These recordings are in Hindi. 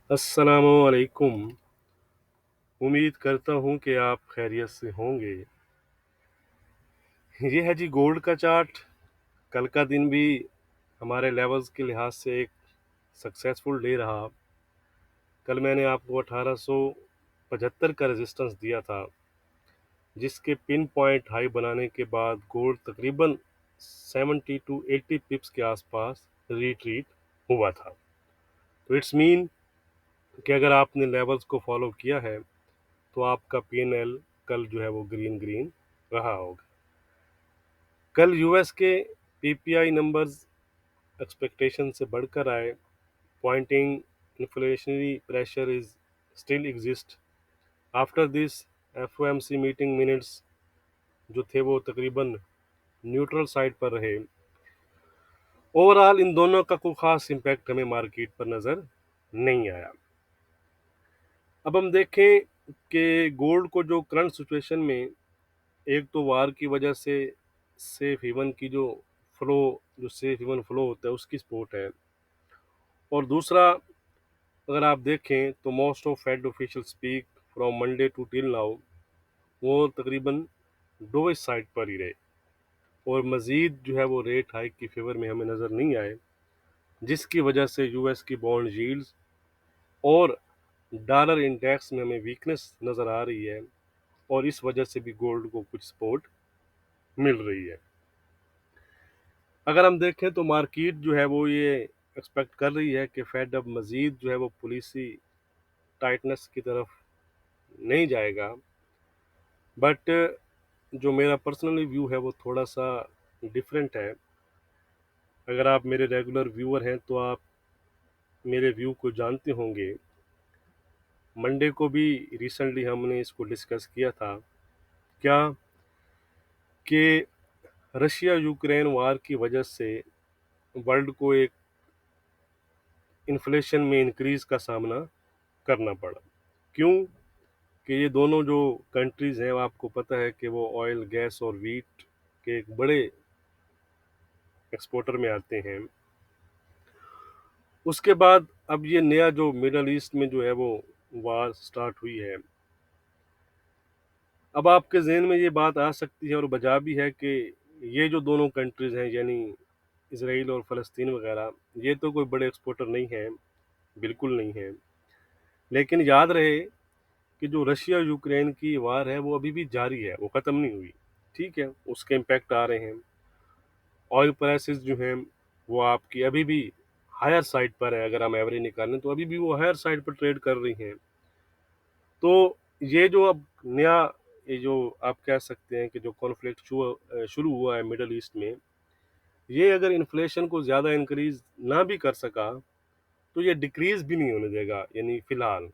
अस्सलामुअलैकुम। उम्मीद करता हूँ कि आप खैरियत से होंगे। ये है जी गोल्ड का चार्ट। कल का दिन भी हमारे लेवल्स के लिहाज से एक सक्सेसफुल डे रहा। कल मैंने आपको 1875 का रेजिस्टेंस दिया था, जिसके पिन पॉइंट हाई बनाने के बाद गोल्ड तकरीबन 70 टू 80 पिप्स के आसपास रिट्रीट हुआ था। तो इट्स मीन कि अगर आपने लेवल्स को फॉलो किया है तो आपका पीएनएल कल जो है वो ग्रीन ग्रीन रहा होगा। कल यूएस के पीपीआई नंबर्स एक्सपेक्टेशन से बढ़कर आए, pointing inflationary pressure is still exist. After this FOMC meeting minutes जो थे वो तकरीबन न्यूट्रल साइड पर रहे। ओवरऑल इन दोनों का कोई खास इम्पैक्ट हमें मार्केट पर नज़र नहीं आया। अब हम देखें कि गोल्ड को जो करंट सिचुएशन में, एक तो वार की वजह से सेफ हेवन की फ्लो जो सेफ हेवन फ्लो होता है उसकी सपोर्ट है, और दूसरा अगर आप देखें तो most of Fed official speak from Monday to till now वो तकरीबन डोविश साइड पर ही रहे, और मज़ीद जो है वो रेट हाइक की फेवर में हमें नज़र नहीं आए, जिसकी वजह से यूएस की बॉन्ड यील्ड्स और डॉलर इंडेक्स में हमें वीकनेस नज़र आ रही है, और इस वजह से भी गोल्ड को कुछ सपोर्ट मिल रही है। अगर हम देखें तो मार्केट जो है वो ये एक्सपेक्ट कर रही है कि फेड अब मज़ीद जो है वो पॉलिसी टाइटनेस की तरफ नहीं जाएगा, बट जो मेरा पर्सनली व्यू है वो थोड़ा सा डिफरेंट है। अगर आप मेरे रेगुलर व्यूअर हैं तो आप मेरे व्यू को जानते होंगे। मंडे को भी रिसेंटली हमने इसको डिस्कस किया था क्या, कि रशिया यूक्रेन वार की वजह से वर्ल्ड को एक इन्फ्लेशन में इंक्रीज का सामना करना पड़ा। क्यों? कि ये दोनों जो कंट्रीज़ हैं वो आपको पता है कि वो ऑयल गैस और वीट के एक बड़े एक्सपोर्टर में आते हैं। उसके बाद अब ये नया जो मिडल ईस्ट में जो है वो वार स्टार्ट हुई है। अब आपके जहन में ये बात आ सकती है, और वजह भी है कि ये जो दोनों कंट्रीज़ हैं यानी इसराइल और फ़लस्तीन वगैरह, ये तो कोई बड़े एक्सपोर्टर नहीं हैं, बिल्कुल नहीं हैं। लेकिन याद रहे कि जो रशिया यूक्रेन की वार है वो अभी भी जारी है, वो ख़त्म नहीं हुई। ठीक है, उसके इम्पैक्ट आ रहे हैं। ऑयल प्राइसेस जो हैं वो आपकी अभी भी हायर साइड पर है। अगर हम एवरेज निकालें तो अभी भी वो हायर साइड पर ट्रेड कर रही हैं। तो ये जो अब नया, ये जो आप कह सकते हैं कि जो कॉन्फ्लिक्ट शुरू हुआ है मिडल ईस्ट में, ये अगर इन्फ्लेशन को ज़्यादा इंक्रीज ना भी कर सका तो ये डिक्रीज भी नहीं होने देगा, यानी फिलहाल।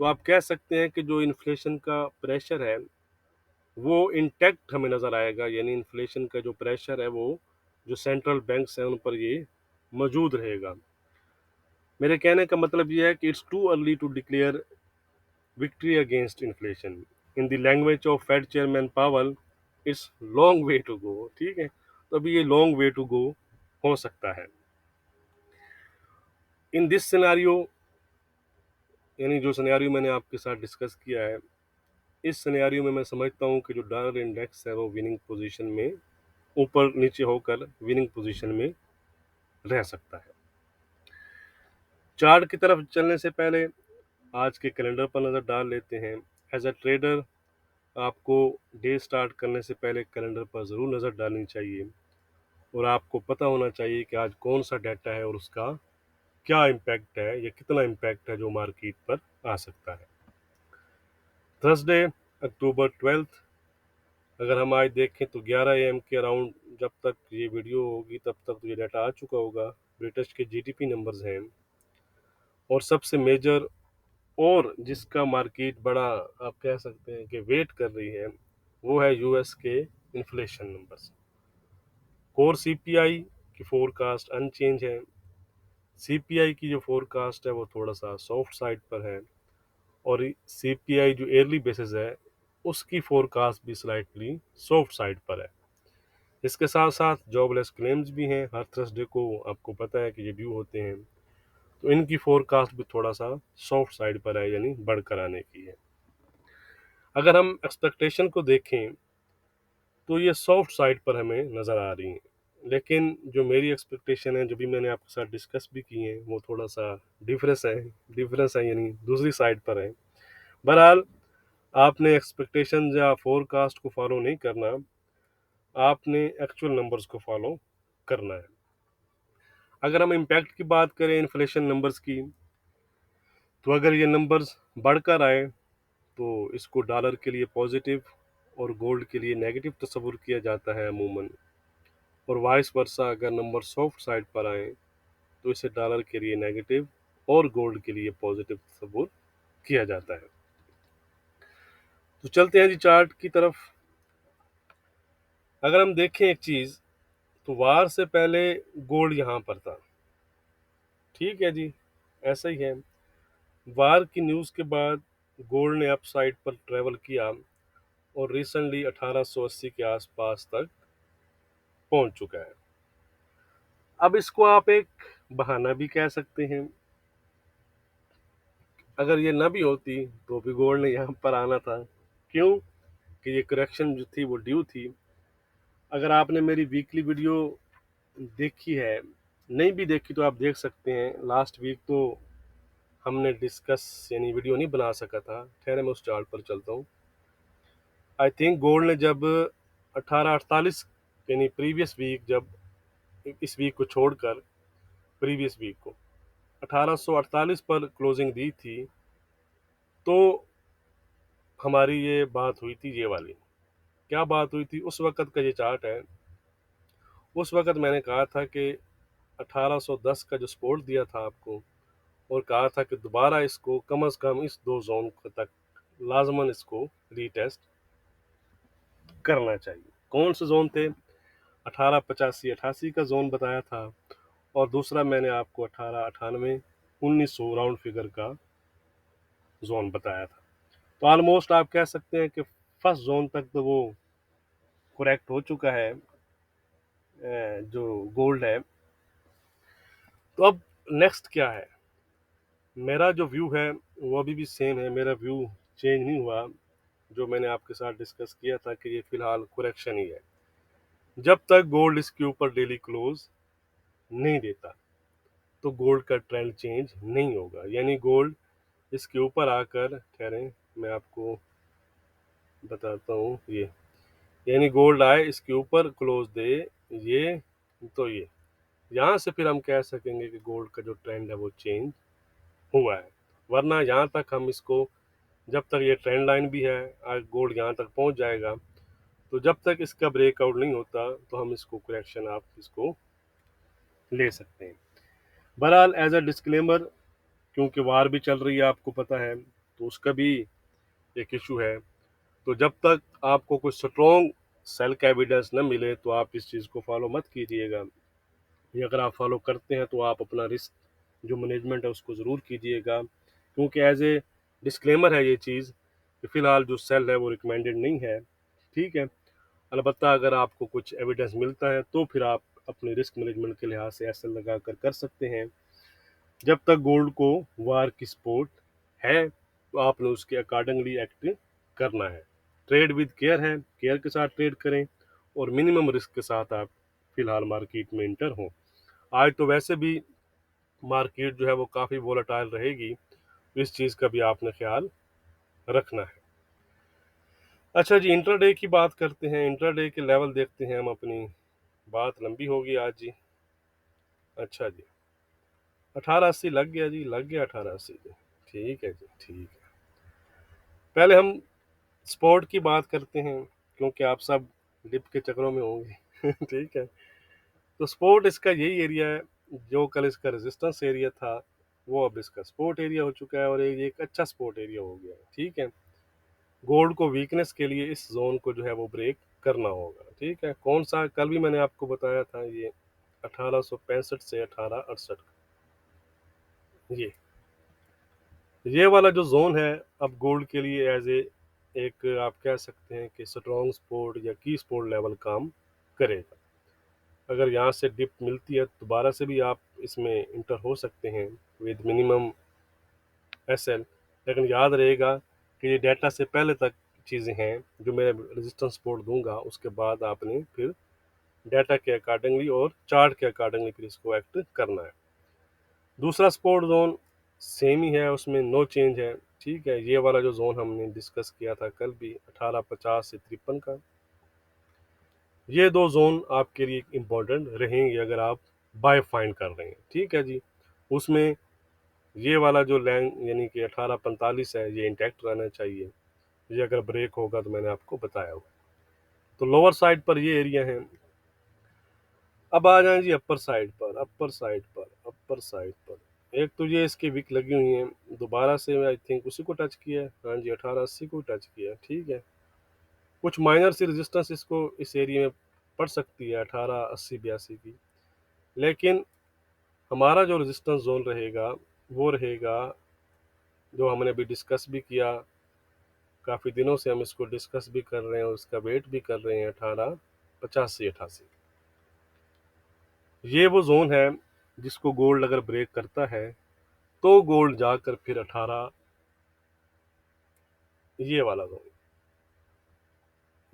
तो आप कह सकते हैं कि जो इन्फ्लेशन का प्रेशर है वो इंटैक्ट हमें नज़र आएगा, यानी इन्फ्लेशन का जो प्रेशर है वो जो सेंट्रल बैंक्स हैं उन पर ये मौजूद रहेगा। मेरे कहने का मतलब ये है कि it's too early to declare victory against inflation. In the language of Fed chairman Powell, it's long way to go. ठीक है, तो अभी ये लॉन्ग वे टू गो हो सकता है। इन दिस सिनेरियो, यानी जो सिनेरियो मैंने आपके साथ डिस्कस किया है, इस सिनेरियो में मैं समझता हूँ कि जो डॉलर इंडेक्स है वो विनिंग पोजीशन में ऊपर नीचे होकर विनिंग पोजीशन में रह सकता है। चार्ट की तरफ चलने से पहले आज के कैलेंडर पर नज़र डाल लेते हैं। एज अ ट्रेडर आपको डे स्टार्ट करने से पहले कैलेंडर पर ज़रूर नज़र डालनी चाहिए, और आपको पता होना चाहिए कि आज कौन सा डाटा है और उसका क्या इम्पैक्ट है या कितना इम्पैक्ट है जो मार्केट पर आ सकता है। थर्सडे अक्टूबर 12, अगर हम आज देखें तो 11 AM के अराउंड, जब तक ये वीडियो होगी तब तक तो ये डाटा आ चुका होगा। ब्रिटिश के जीडीपी नंबर्स हैं, और सबसे मेजर और जिसका मार्केट बड़ा आप कह सकते हैं कि वेट कर रही है वो है यूएस के इन्फ्लेशन नंबर्स। कोर सीपीआई की फोरकास्ट अनचेंज है। सीपीआई की जो फोरकास्ट है वो थोड़ा सा सॉफ्ट साइड पर है, और सीपीआई जो ईयरली बेसिस है उसकी फोरकास्ट भी स्लाइटली सॉफ्ट साइड पर है। इसके साथ साथ जॉबलेस क्लेम्स भी हैं, हर थर्सडे को आपको पता है कि ये ड्यू होते हैं। तो इनकी फोरकास्ट भी थोड़ा सा सॉफ्ट साइड पर है, यानी बढ़कर आने की है। अगर हम एक्सपेक्टेशन को देखें तो ये सॉफ्ट साइड पर हमें नज़र आ रही हैं, लेकिन जो मेरी एक्सपेक्टेशन है, जो भी मैंने आपके साथ डिस्कस भी की है, वो थोड़ा सा डिफरेंस है डिफरेंस है यानी दूसरी साइड पर है। बहरहाल, आपने एक्सपेक्टेशन या फोरकास्ट को फॉलो नहीं करना, आपने एक्चुअल नंबर्स को फॉलो करना है। अगर हम इम्पैक्ट की बात करें इन्फ्लेशन नंबर्स की, तो अगर ये नंबर्स बढ़कर आए तो इसको डॉलर के लिए पॉजिटिव और गोल्ड के लिए नेगेटिव तस्वुर किया जाता है अमूमन, और वाइस वर्सा अगर नंबर सॉफ्ट साइड पर आए तो इसे डॉलर के लिए नेगेटिव और गोल्ड के लिए पॉजिटिव तस्वुर किया जाता है। तो चलते हैं जी चार्ट की तरफ। अगर हम देखें एक चीज़, तो वार से पहले गोल्ड यहाँ पर था, ठीक है जी, ऐसा ही है। वार की न्यूज़ के बाद गोल्ड ने अप साइड पर ट्रेवल किया और रिसेंटली 1880 के आसपास तक पहुंच चुका है। अब इसको आप एक बहाना भी कह सकते हैं, अगर ये ना भी होती तो भी गोल्ड ने यहाँ पर आना था। क्यों? कि ये करेक्शन जो थी वो ड्यू थी। अगर आपने मेरी वीकली वीडियो देखी है, नहीं भी देखी तो आप देख सकते हैं, लास्ट वीक तो हमने डिस्कस यानी वीडियो नहीं बना सका था। ठहरे मैं उस चार्ट पर चलता हूँ। आई थिंक गोल्ड ने जब 1848 यानी प्रीवियस वीक, जब इस वीक को छोड़कर प्रीवियस वीक को 1848 पर क्लोजिंग दी थी, तो हमारी ये बात हुई थी, ये वाली। क्या बात हुई थी? उस वक्त का ये चार्ट है। उस वक्त मैंने कहा था कि 1810 का जो सपोर्ट दिया था आपको, और कहा था कि दोबारा इसको कम से कम इस दो जोन तक लाजमन इसको रीटेस्ट करना चाहिए। कौन से जोन थे? 1885-88 का जोन बताया था, और दूसरा मैंने आपको 1898-1900 राउंड फिगर का जोन बताया था। तो ऑलमोस्ट आप कह सकते हैं कि फर्स्ट जोन तक तो वो करेक्ट हो चुका है, जो गोल्ड है। तो अब नेक्स्ट क्या है? मेरा जो व्यू है वो अभी भी सेम है, मेरा व्यू चेंज नहीं हुआ। जो मैंने आपके साथ डिस्कस किया था कि ये फिलहाल करेक्शन ही है। जब तक गोल्ड इसके ऊपर डेली क्लोज नहीं देता तो गोल्ड का ट्रेंड चेंज नहीं होगा, यानी गोल्ड इसके ऊपर आकर, ठहरें मैं आपको बताता हूँ, ये यानी गोल्ड आए इसके ऊपर क्लोज दे, ये तो ये यहाँ से फिर हम कह सकेंगे कि गोल्ड का जो ट्रेंड है वो चेंज हुआ है। वरना यहाँ तक हम इसको, जब तक ये ट्रेंड लाइन भी है, आज गोल्ड यहाँ तक पहुँच जाएगा, तो जब तक इसका ब्रेकआउट नहीं होता तो हम इसको करेक्शन आप इसको ले सकते हैं। बहरहाल एज अ डिस्क्लेमर, क्योंकि वार भी चल रही है आपको पता है, तो उसका भी एक इशू है। तो जब तक आपको कुछ स्ट्रॉन्ग सेल का एविडेंस न मिले तो आप इस चीज़ को फॉलो मत कीजिएगा। ये अगर आप फॉलो करते हैं तो आप अपना रिस्क जो मैनेजमेंट है उसको ज़रूर कीजिएगा, क्योंकि एज ए डिस्क्लेमर है ये चीज़ कि फ़िलहाल जो सेल है वो रिकमेंडेड नहीं है, ठीक है। अलबत्ता अगर आपको कुछ एविडेंस मिलता है तो फिर आप अपने रिस्क मैनेजमेंट के लिहाज से ऐसा लगा कर सकते हैं। जब तक गोल्ड को वार की सपोर्ट है तो आपने उसके अकॉर्डिंगली एक्ट करना है। ट्रेड विद केयर है, केयर के साथ ट्रेड करें, और मिनिमम रिस्क के साथ आप फिलहाल मार्केट में इंटर हों। आज तो वैसे भी मार्केट जो है वो काफ़ी वोलेटाइल रहेगी, तो इस चीज़ का भी आपने ख्याल रखना है। अच्छा जी, इंट्राडे की बात करते हैं। इंट्राडे के लेवल देखते हैं हम अपनी, बात लंबी होगी आज जी। अच्छा जी, 1880 लग गया जी, लग गया 1880 जी। ठीक है जी, ठीक है। पहले हम स्पोर्ट की बात करते हैं, क्योंकि आप सब डिप के चक्रों में होंगे ठीक है। तो स्पोर्ट इसका यही एरिया है, जो कल इसका रेजिस्टेंस एरिया था वो अब इसका सपोर्ट एरिया हो चुका है, और ये एक अच्छा सपोर्ट एरिया हो गया है, ठीक है। गोल्ड को वीकनेस के लिए इस जोन को जो है वो ब्रेक करना होगा, ठीक है। कौन सा? कल भी मैंने आपको बताया था, ये 1865 से 1868, ये वाला जो जोन है अब गोल्ड के लिए एज ए एक आप कह सकते हैं कि स्ट्रॉन्ग सपोर्ट या की सपोर्ट लेवल काम करेगा। अगर यहाँ से डिप मिलती है दोबारा से भी आप इसमें इंटर हो सकते हैं विद मिनिमम एसएल। लेकिन याद रहेगा कि ये डाटा से पहले तक चीज़ें हैं, जो मैं रेजिस्टेंस सपोर्ट दूंगा उसके बाद आपने फिर डाटा के अकॉर्डिंगली और चार्ट के अकॉर्डिंगली फिर इसको एक्ट करना है। दूसरा सपोर्ट जोन सेम ही है, उसमें नो चेंज है। ठीक है, ये वाला जो जोन हमने डिस्कस किया था कल भी 1850 से 53 का, ये दो जोन आपके लिए इम्पोर्टेंट रहेंगे अगर आप बाय फाइंड कर रहे हैं। ठीक है जी, उसमें ये वाला जो लैंग यानी कि 1845 है ये इंटैक्ट रहना चाहिए। ये अगर ब्रेक होगा तो मैंने आपको बताया होगा। तो लोअर साइड पर ये एरिया है। अब आ जाए जी अपर साइड पर, एक तो ये इसकी विक लगी हुई है, दोबारा से आई थिंक उसी को टच किया है। हाँ जी, 1880 को टच किया है। ठीक है, कुछ माइनर सी रेजिस्टेंस इसको इस एरिया में पड़ सकती है 1880-82 की, लेकिन हमारा जो रेजिस्टेंस जोन रहेगा वो रहेगा जो हमने अभी डिस्कस भी किया, काफ़ी दिनों से हम इसको डिस्कस भी कर रहे हैं और इसका वेट भी कर रहे हैं, 1885-88। ये वो जोन है जिसको गोल्ड अगर ब्रेक करता है तो गोल्ड जाकर फिर 18, ये वाला जोन,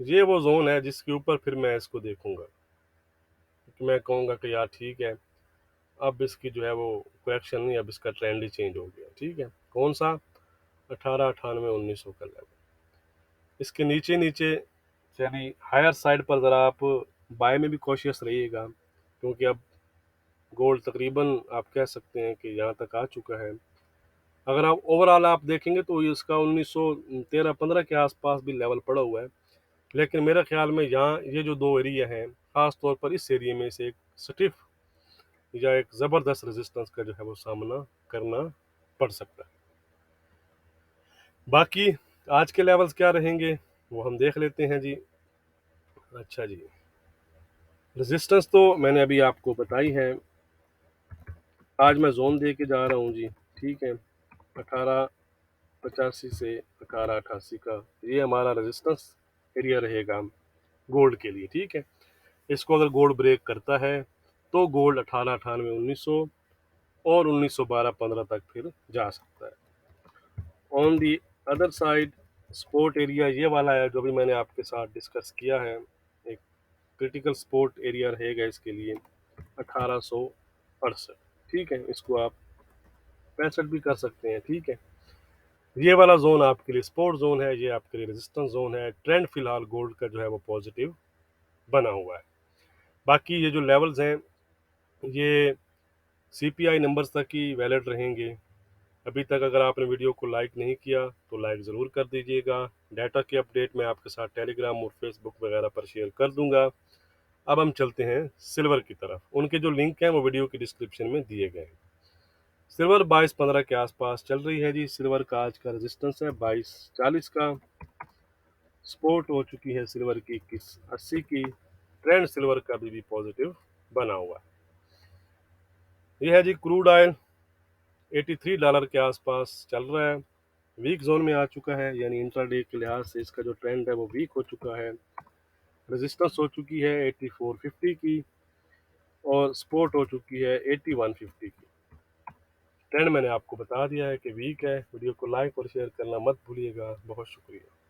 ये वो जोन है जिसके ऊपर फिर मैं इसको देखूंगा कि मैं कहूँगा कि यार ठीक है, अब इसकी जो है वो करेक्शन नहीं, अब इसका ट्रेंड ही चेंज हो गया। ठीक है, कौन सा? 1898-1900 का लेवल। इसके नीचे नीचे यानी हायर साइड पर ज़रा आप बाय में भी कॉशियस रहिएगा, क्योंकि अब गोल्ड तकरीबन आप कह सकते हैं कि यहाँ तक आ चुका है। अगर आप ओवरऑल आप देखेंगे तो इसका 1913-15 के आसपास भी लेवल पड़ा हुआ है, लेकिन मेरे ख्याल में यहाँ ये जो दो एरिया हैं, खास तौर पर इस एरिया में से एक स्टिफ या एक ज़बरदस्त रेजिस्टेंस का जो है वो सामना करना पड़ सकता है। बाकी आज के लेवल्स क्या रहेंगे वो हम देख लेते हैं जी। अच्छा जी, रेजिस्टेंस तो मैंने अभी आपको बताई है। आज मैं जोन दे के जा रहा हूँ जी। ठीक है, 1885 से 1888 का ये हमारा रेजिस्टेंस एरिया रहेगा गोल्ड के लिए। ठीक है, इसको अगर गोल्ड ब्रेक करता है तो गोल्ड 1898-1900 और 1912-15 तक फिर जा सकता है। On the other side sport area ये वाला है जो भी मैंने आपके साथ डिस्कस किया है, एक क्रिटिकल स्पोर्ट एरिया रहेगा इसके लिए 1868। ठीक है, इसको आप 65 भी कर सकते हैं। ठीक है, ये वाला जोन आपके लिए स्पोर्ट जोन है, ये आपके लिए रेजिस्टेंस जोन है। ट्रेंड फिलहाल गोल्ड का जो है वो पॉजिटिव बना हुआ है। बाकी ये जो लेवल्स हैं ये सीपीआई नंबर्स तक ही वैलिड रहेंगे। अभी तक अगर आपने वीडियो को लाइक नहीं किया तो लाइक ज़रूर कर दीजिएगा। डाटा की अपडेट मैं आपके साथ टेलीग्राम और फेसबुक वगैरह पर शेयर कर दूंगा। अब हम चलते हैं सिल्वर की तरफ, उनके जो लिंक हैं वो वीडियो की डिस्क्रिप्शन में दिए गए हैं। सिल्वर 22-15 के आसपास चल रही है जी। सिल्वर का आज का रेजिस्टेंस है 2240 का। सपोर्ट हो चुकी है सिल्वर की 2180 की। ट्रेंड सिल्वर का भी पॉजिटिव बना हुआ है। यह है जी क्रूड ऑयल $83 के आसपास चल रहा है, वीक जोन में आ चुका है, यानी इंट्राडे के लिहाज से इसका जो ट्रेंड है वो वीक हो चुका है। रेजिस्टेंस हो चुकी है 8450 की और सपोर्ट हो चुकी है 8150 की। ट्रेंड मैंने आपको बता दिया है कि वीक है। वीडियो को लाइक और शेयर करना मत भूलिएगा। बहुत शुक्रिया।